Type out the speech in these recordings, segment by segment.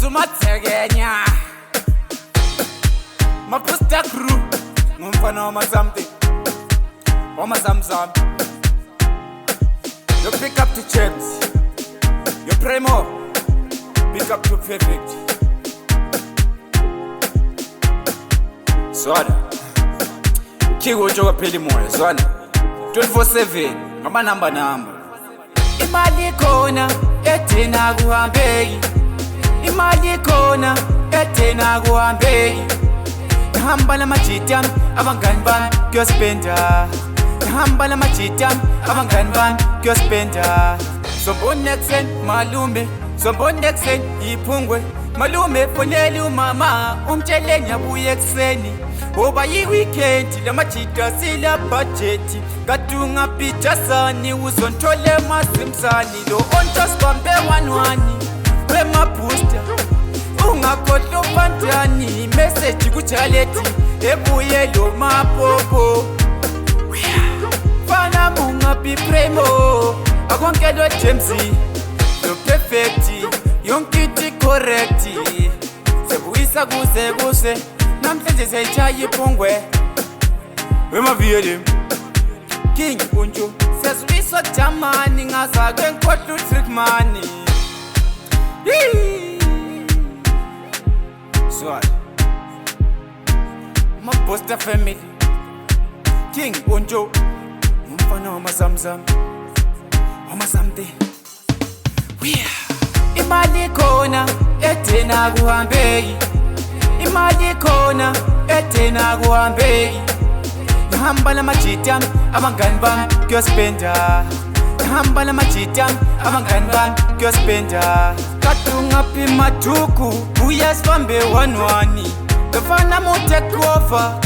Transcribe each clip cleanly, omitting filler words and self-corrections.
Sumategenya Mapusta crew Mumfana Wama something Wama Zamzam. You pick up to James. You pray more. Pick up to perfect. Swana Kigo Joga Peli Moya Swana 24/7 Ngamba number Imali kona etena kuhambeki. Imali kona etena kuhambeki. Nahamba lamajita abangani bami kuyospenda. Nahamba lamajita abangani bami kuyospenda. Sombona ekseni malume, sombona ekseni iphungwe. Malume foneli umama umtshele ngiyabuya ekseni. Oba yi-weekend lamajita sila budget. Katunga picture sani uzontole masimsani. Lo ontos bambe wanwani wema booster. Ungakhohlwa ubandani message kujaleti ebuye lo mapopo. Fana mungapi primo akonke lo James lo perfect yonke into correct. Sebuyisa kuze namhlanje seyitshaya iphungwe wema VLM King Unjo sezwiswa Germany ngazake ngikhohlwa utrick money. Swat Maposta family King Unjo umfana Wama Zamzam Wama something. Imali kona etena kuhambeki. Imali kona etena kuhambeki. Nahamba lamajita abangani bami kuyospenda. Nahamba lamajita abangani bami kuyospenda. Katunga pima tuku uyasibambe wanwani. Ngafana mu take over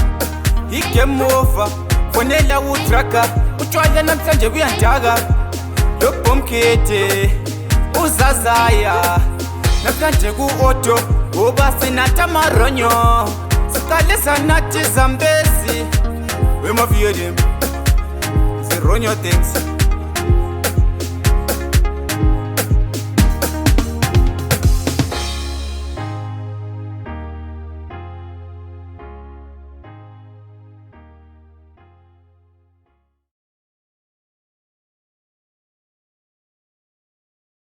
game over. Fonela utraka utshwala namhlanje buyandaka. Lo bomkete uzazaya namhlanje ku-auto uba sinatha amaronyo. Siqalisa nathi Zambezi wema VLM zironyo things.